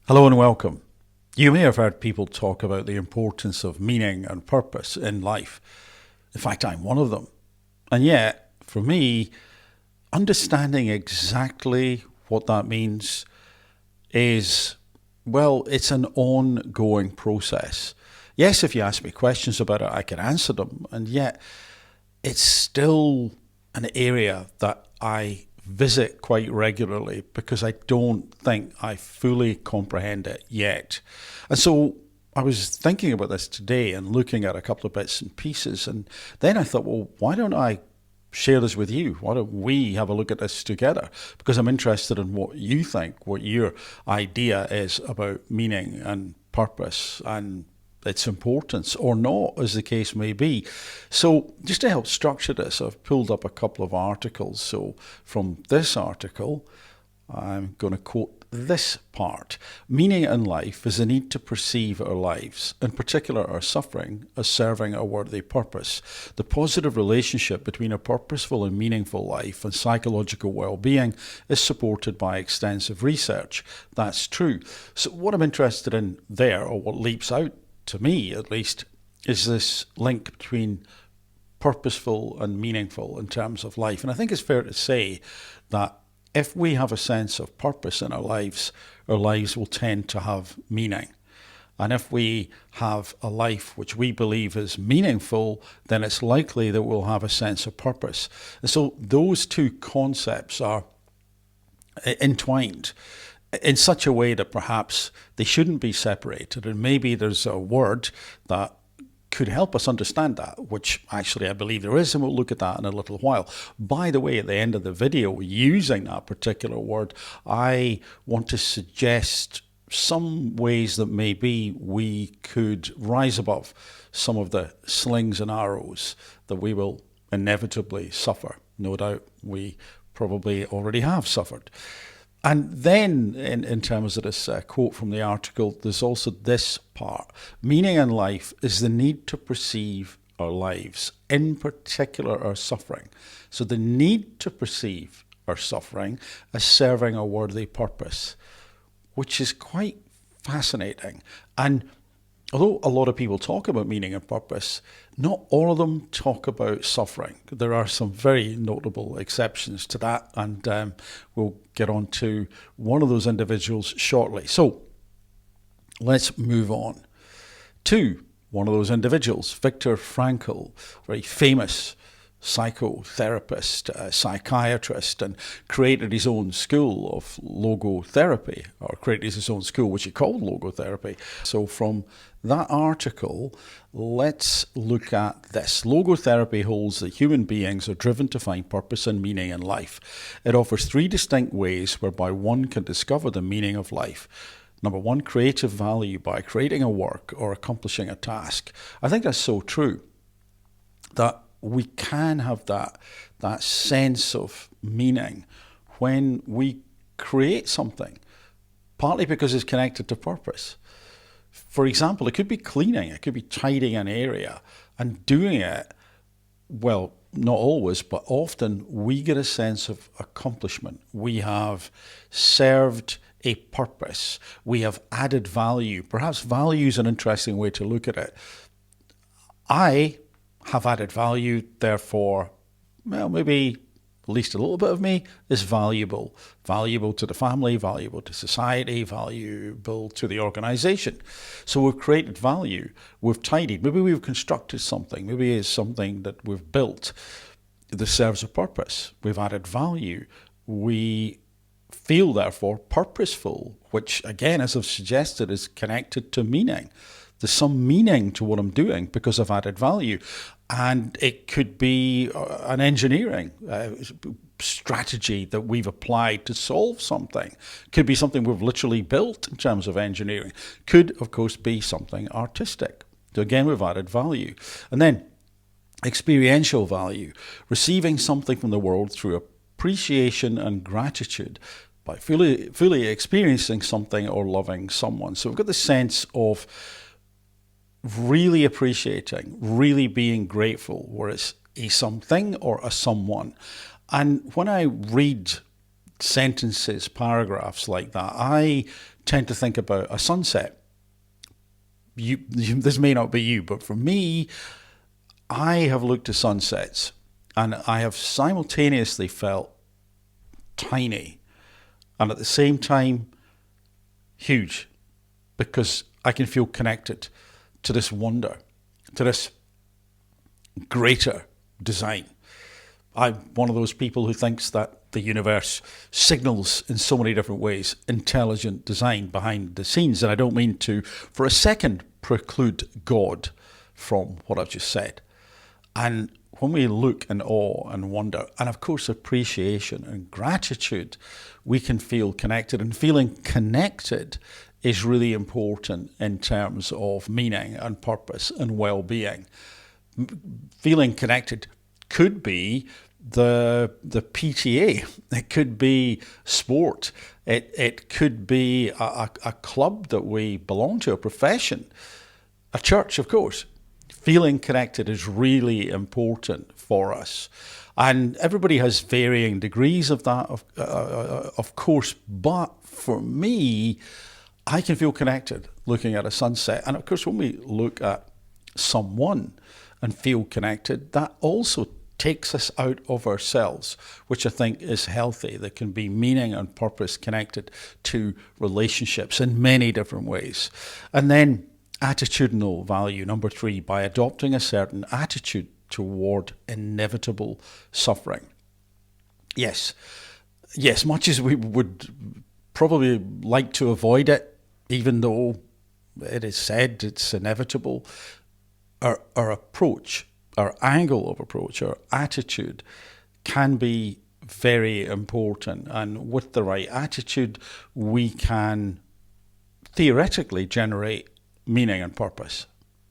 Hello and welcome. You may have heard people talk about the importance of meaning and purpose in life. In fact, I'm one of them. And yet, for me, understanding exactly what that means is, well, it's an ongoing process. Yes, if you ask me questions about it, I can answer them. And yet, it's still an area that I visit quite regularly because I don't think I fully comprehend it yet. And so I was thinking about this today and looking at a couple of bits and pieces. And then I thought, well, why don't I share this with you? Why don't we have a look at this together? Because I'm interested in what you think, what your idea is about meaning and purpose and its importance, or not, as the case may be. So just to help structure this, I've pulled up a couple of articles. So from this article, I'm going to quote this part. Meaning in life is the need to perceive our lives, in particular our suffering, as serving a worthy purpose. The positive relationship between a purposeful and meaningful life and psychological well-being is supported by extensive research. That's true. So what I'm interested in there, or what leaps out to me at least, is this link between purposeful and meaningful in terms of life. And I think it's fair to say that if we have a sense of purpose in our lives will tend to have meaning. And if we have a life which we believe is meaningful, then it's likely that we'll have a sense of purpose. And so those two concepts are entwined in such a way that perhaps they shouldn't be separated. And maybe there's a word that could help us understand that, which actually I believe there is, and we'll look at that in a little while. By the way, at the end of the video, using that particular word, I want to suggest some ways that maybe we could rise above some of the slings and arrows that we will inevitably suffer. No doubt we probably already have suffered. And then, in terms of this quote from the article, there's also this part. Meaning in life is the need to perceive our lives, in particular our suffering. So the need to perceive our suffering as serving a worthy purpose, which is quite fascinating. And although a lot of people talk about meaning and purpose, not all of them talk about suffering. There are some very notable exceptions to that, and we'll get on to one of those individuals shortly. So let's move on to one of those individuals, Viktor Frankl, very famous psychotherapist, psychiatrist, and created his own school of logotherapy, or created his own school which he called logotherapy. So from that article, let's look at this. Logotherapy holds that human beings are driven to find purpose and meaning in life. It offers three distinct ways whereby one can discover the meaning of life. Number one, creative value by creating a work or accomplishing a task. I think that's so true, that we can have that sense of meaning when we create something, partly because it's connected to purpose. For example, it could be cleaning, it could be tidying an area, and doing it, well, not always, but often we get a sense of accomplishment. We have served a purpose. We have added value. Perhaps value is an interesting way to look at it. I have added value, therefore, well, maybe at least a little bit of me is valuable. Valuable to the family, valuable to society, valuable to the organization. So we've created value, we've tidied, maybe we've constructed something, maybe it's something that we've built that serves a purpose. We've added value. We feel, therefore, purposeful, which, again, as I've suggested, is connected to meaning. There's some meaning to what I'm doing because I've added value. And it could be an engineering strategy that we've applied to solve something. Could be something we've literally built in terms of engineering. Could, of course, be something artistic. So again, we've added value. And then experiential value, receiving something from the world through appreciation and gratitude by fully experiencing something or loving someone. So we've got the sense of really appreciating, really being grateful, where it's a something or a someone. And when I read sentences, paragraphs like that, I tend to think about a sunset. This may not be you, but for me, I have looked at sunsets and I have simultaneously felt tiny and at the same time huge, because I can feel connected to this wonder, to this greater design. I'm one of those people who thinks that the universe signals in so many different ways intelligent design behind the scenes. And I don't mean to, for a second, preclude God from what I've just said. And when we look in awe and wonder, and of course appreciation and gratitude, we can feel connected. And feeling connected is really important in terms of meaning and purpose and well-being. Feeling connected could be the PTA, it could be sport, it could be a club that we belong to, a profession, a church, of course. Feeling connected is really important for us. And everybody has varying degrees of that, of course, but for me, I can feel connected looking at a sunset. And of course, when we look at someone and feel connected, that also takes us out of ourselves, which I think is healthy. There can be meaning and purpose connected to relationships in many different ways. And then attitudinal value, number 3, by adopting a certain attitude toward inevitable suffering. Yes, much as we would probably like to avoid it, even though it is said it's inevitable, our approach, our angle of approach, our attitude can be very important. And with the right attitude, we can theoretically generate meaning and purpose.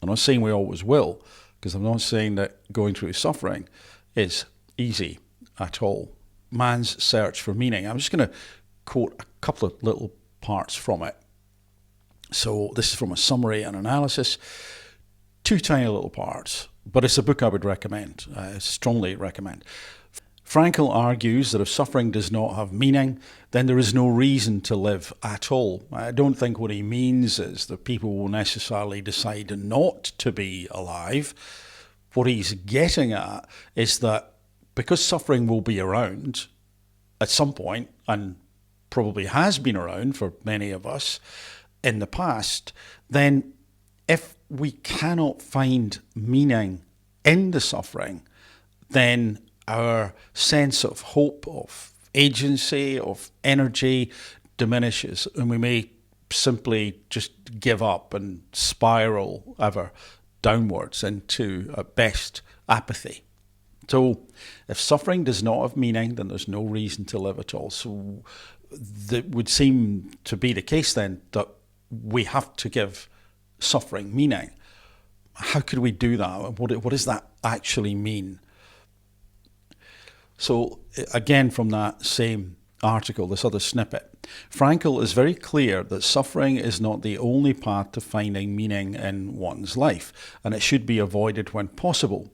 I'm not saying we always will, because I'm not saying that going through suffering is easy at all. Man's search for meaning. I'm just going to quote a couple of little parts from it. So this is from a summary and analysis. 2 tiny little parts, but it's a book I would recommend, strongly recommend. Frankl argues that if suffering does not have meaning, then there is no reason to live at all. I don't think what he means is that people will necessarily decide not to be alive. What he's getting at is that because suffering will be around at some point, and probably has been around for many of us in the past, then if we cannot find meaning in the suffering, then our sense of hope, of agency, of energy diminishes, and we may simply just give up and spiral ever downwards into, at best, apathy. So if suffering does not have meaning, then there's no reason to live at all. So that would seem to be the case then, that we have to give suffering meaning. How could we do that? What does that actually mean? So again, from that same article, this other snippet, Frankl is very clear that suffering is not the only path to finding meaning in one's life, and it should be avoided when possible.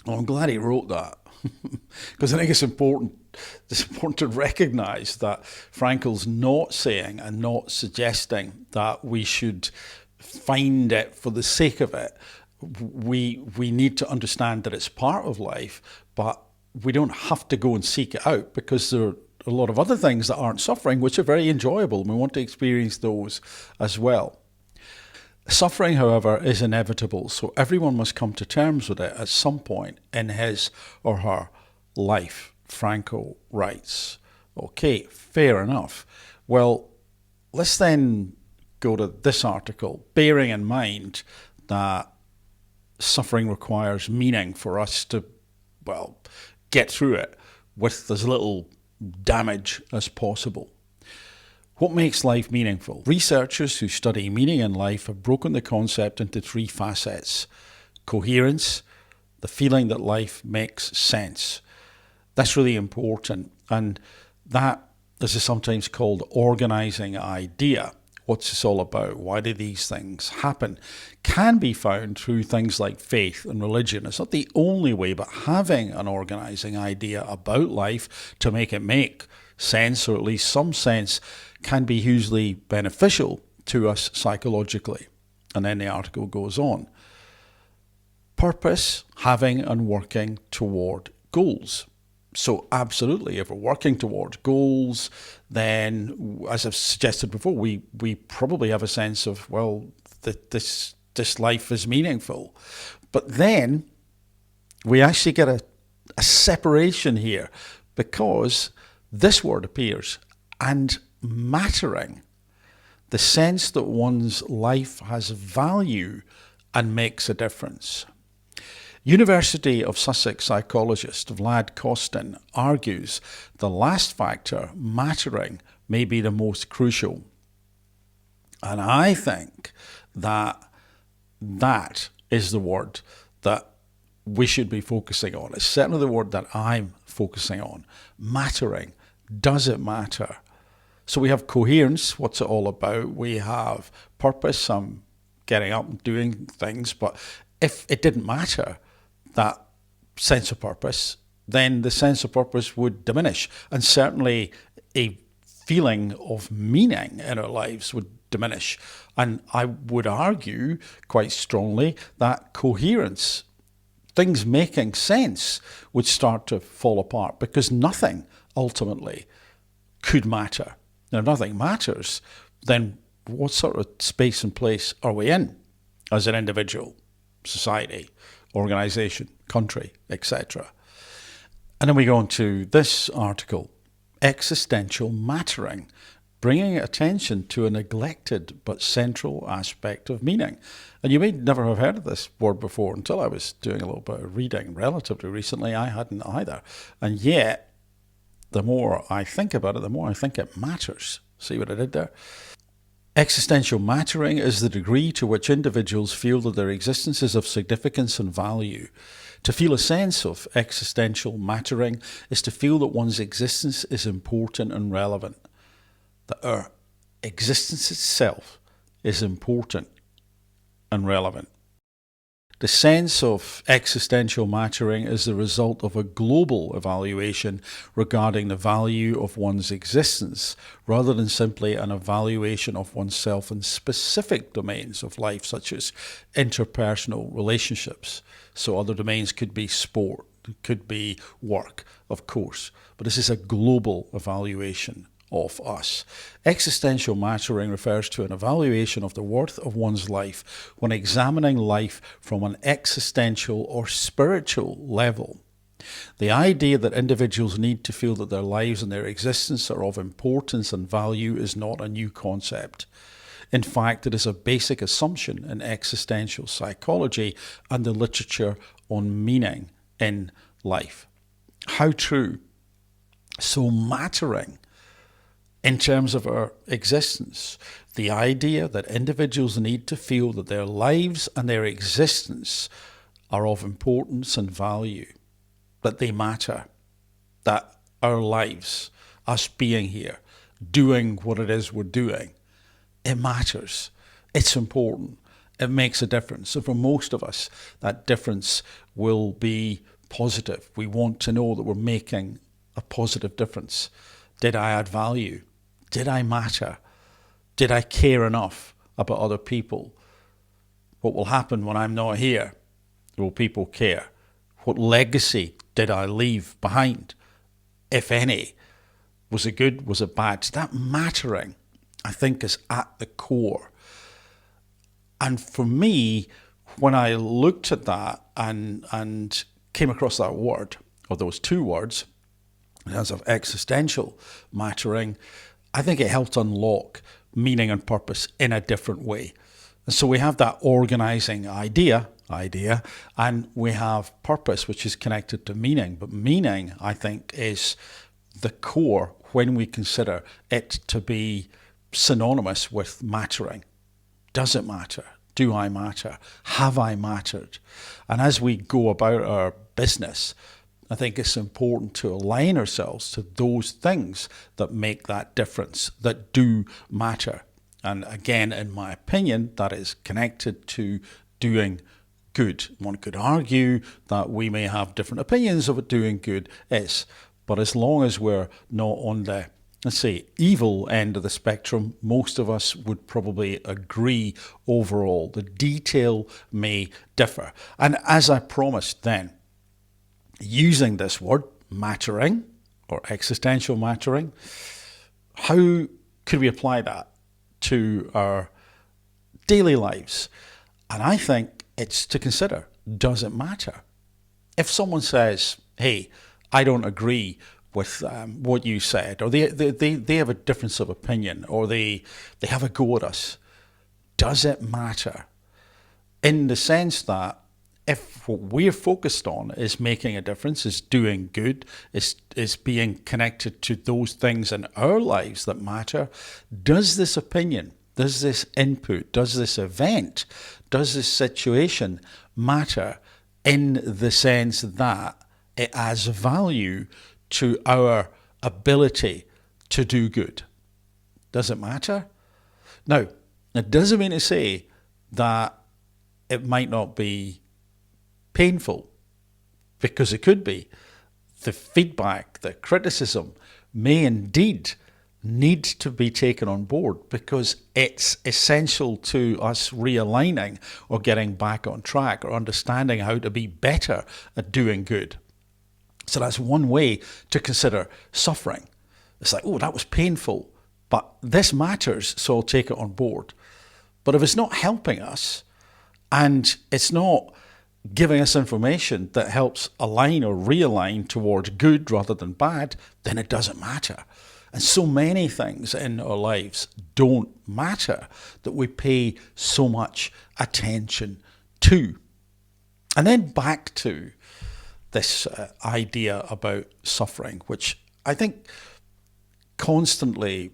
Well, I'm glad he wrote that, because I think it's important to recognise that Frankl's not saying and not suggesting that we should find it for the sake of it. We need to understand that it's part of life, but we don't have to go and seek it out, because there are a lot of other things that aren't suffering which are very enjoyable, and we want to experience those as well. Suffering, however, is inevitable, so everyone must come to terms with it at some point in his or her life, Frankl writes. Okay, fair enough. Well, let's then go to this article, bearing in mind that suffering requires meaning for us to, well, get through it with as little damage as possible. What makes life meaningful? Researchers who study meaning in life have broken the concept into 3 facets. Coherence, the feeling that life makes sense. That's really important, and that, this is sometimes called organizing idea. What's this all about? Why do these things happen? Can be found through things like faith and religion. It's not the only way, but having an organizing idea about life to make it make sense, or at least some sense, can be hugely beneficial to us psychologically. And then the article goes on. Purpose, having and working toward goals. So absolutely, if we're working towards goals, then, as I've suggested before, we probably have a sense of, well, that this life is meaningful. But then we actually get a separation here, because this word appears, and mattering, the sense that one's life has value and makes a difference. University of Sussex psychologist Vlad Kostin argues the last factor, mattering, may be the most crucial. And I think that is the word that we should be focusing on. It's certainly the word that I'm focusing on. Mattering. Does it matter? So we have coherence. What's it all about? We have purpose. I'm getting up and doing things. But if it didn't matter, that sense of purpose, then the sense of purpose would diminish. And certainly a feeling of meaning in our lives would diminish. And I would argue quite strongly that coherence, things making sense, would start to fall apart, because nothing ultimately could matter. Now, if nothing matters, then what sort of space and place are we in as an individual, society, organisation, country, etc.? And then we go on to this article, Existential Mattering, bringing attention to a neglected but central aspect of meaning. And you may never have heard of this word before until I was doing a little bit of reading relatively recently. I hadn't either. And yet, the more I think about it, the more I think it matters. See what I did there? Existential mattering is the degree to which individuals feel that their existence is of significance and value. To feel a sense of existential mattering is to feel that one's existence is important and relevant, that our existence itself is important and relevant. The sense of existential mattering is the result of a global evaluation regarding the value of one's existence, rather than simply an evaluation of oneself in specific domains of life, such as interpersonal relationships. So other domains could be sport, could be work, of course, but this is a global evaluation of us. Existential mattering refers to an evaluation of the worth of one's life when examining life from an existential or spiritual level. The idea that individuals need to feel that their lives and their existence are of importance and value is not a new concept. In fact, it is a basic assumption in existential psychology and the literature on meaning in life. How true. So mattering in terms of our existence, the idea that individuals need to feel that their lives and their existence are of importance and value, that they matter, that our lives, us being here, doing what it is we're doing, it matters. It's important. It makes a difference. So for most of us, that difference will be positive. We want to know that we're making a positive difference. Did I add value? Did I matter? Did I care enough about other people? What will happen when I'm not here? Will people care? What legacy did I leave behind, if any? Was it good? Was it bad? That mattering, I think, is at the core. And for me, when I looked at that and came across that word, or those two words, in terms of existential mattering, I think it helped unlock meaning and purpose in a different way. And so we have that organizing idea, and we have purpose, which is connected to meaning. But meaning, I think, is the core when we consider it to be synonymous with mattering. Does it matter? Do I matter? Have I mattered? And as we go about our business, I think it's important to align ourselves to those things that make that difference, that do matter. And again, in my opinion, that is connected to doing good. One could argue that we may have different opinions of what doing good is, But as long as we're not on the, let's say, evil end of the spectrum, most of us would probably agree overall. The detail may differ. And as I promised then, using this word, mattering, or existential mattering, how could we apply that to our daily lives? And I think it's to consider, does it matter? If someone says, hey, I don't agree with what you said, or they have a difference of opinion, or they have a go at us, does it matter? In the sense that if what we're focused on is making a difference, is doing good, is being connected to those things in our lives that matter, does this opinion, does this input, does this event, does this situation matter in the sense that it adds value to our ability to do good? Does it matter? Now, it doesn't mean to say that it might not be painful, because it could be. The feedback, the criticism may indeed need to be taken on board, because it's essential to us realigning or getting back on track or understanding how to be better at doing good. So that's one way to consider suffering. It's like, oh, that was painful, but this matters, so I'll take it on board. But if it's not helping us, and it's not giving us information that helps align or realign towards good rather than bad, then it doesn't matter. And so many things in our lives don't matter that we pay so much attention to. And then back to this idea about suffering, which I think constantly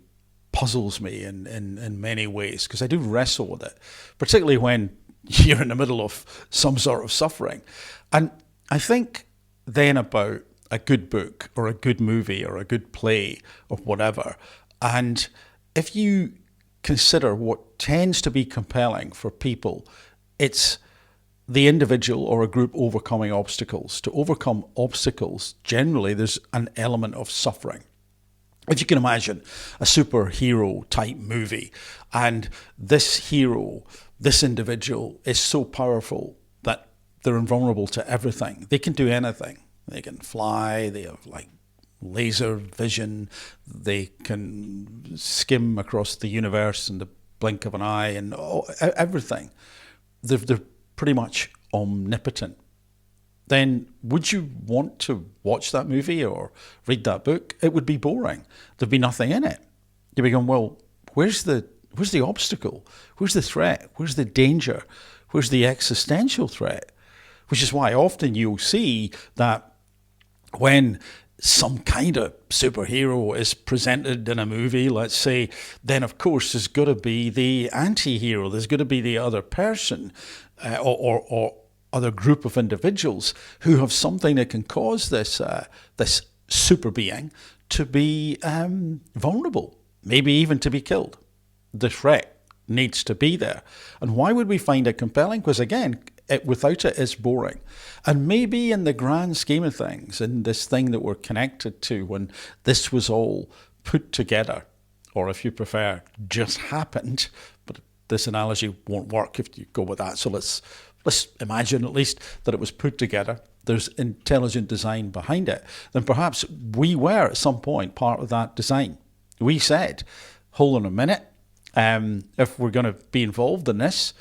puzzles me in many ways, because I do wrestle with it, particularly when you're in the middle of some sort of suffering. And I think then about a good book or a good movie or a good play or whatever. And if you consider what tends to be compelling for people, it's the individual or a group overcoming obstacles. To overcome obstacles, generally there's an element of suffering. If you can imagine a superhero type movie, and this hero, this individual is so powerful that they're invulnerable to everything. They can do anything. They can fly, they have like laser vision, they can skim across the universe in the blink of an eye, and everything. They're pretty much omnipotent. Then would you want to watch that movie or read that book? It would be boring. There'd be nothing in it. You'd be going, well, where's the obstacle? Where's the threat? Where's the danger? Where's the existential threat? Which is why often you'll see that when some kind of superhero is presented in a movie, let's say, then of course there's got to be the anti-hero. There's got to be the other person or other group of individuals who have something that can cause this super being to be vulnerable, maybe even to be killed. The threat needs to be there. And why would we find it compelling? Because again, without it, it's boring. And maybe in the grand scheme of things, in this thing that we're connected to, when this was all put together, or if you prefer, just happened, but this analogy won't work if you go with that. So let's imagine at least that it was put together. There's intelligent design behind it. Then perhaps we were at some point part of that design. We said, hold on a minute, if we're going to be involved in this,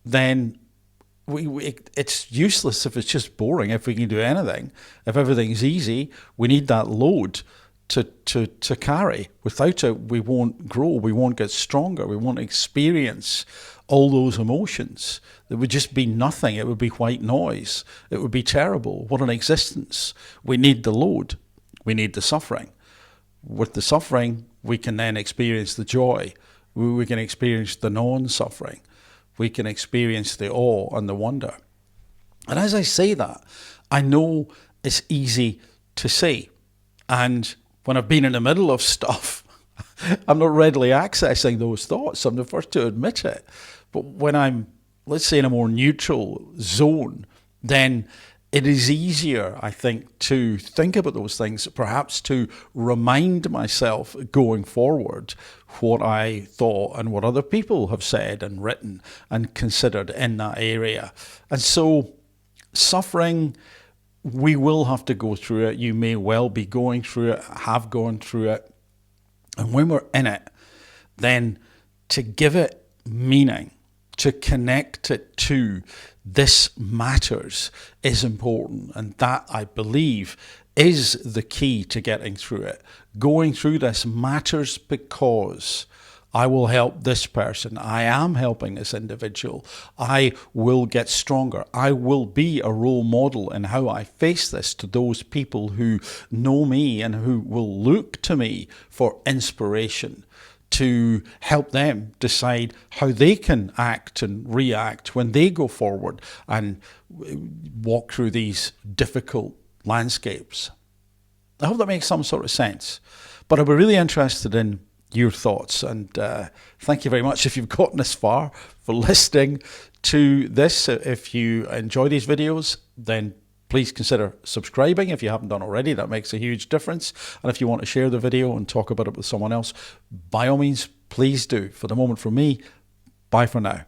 then it's useless if it's just boring, if we can do anything. If everything's easy, we need that load to carry. Without it, we won't grow, we won't get stronger, we won't experience all those emotions. There would just be nothing. It would be white noise. It would be terrible. What an existence. We need the load. We need the suffering. With the suffering, we can then experience the joy. We can experience the non-suffering. We can experience the awe and the wonder. And as I say that, I know it's easy to say. And when I've been in the middle of stuff, I'm not readily accessing those thoughts. I'm the first to admit it. But when I'm, let's say, in a more neutral zone, then it is easier, I think, to think about those things, perhaps to remind myself going forward what I thought and what other people have said and written and considered in that area. And so suffering, we will have to go through it. You may well be going through it, have gone through it. And when we're in it, then to give it meaning, to connect it to this matters is important. And that, I believe, is the key to getting through it. Going through this matters because I will help this person. I am helping this individual. I will get stronger. I will be a role model in how I face this to those people who know me and who will look to me for inspiration, to help them decide how they can act and react when they go forward and walk through these difficult landscapes. I hope that makes some sort of sense. But I'd be really interested in your thoughts, and thank you very much if you've gotten this far for listening to this. If you enjoy these videos, then please consider subscribing if you haven't done already. That makes a huge difference. And if you want to share the video and talk about it with someone else, by all means, please do. For the moment, from me, bye for now.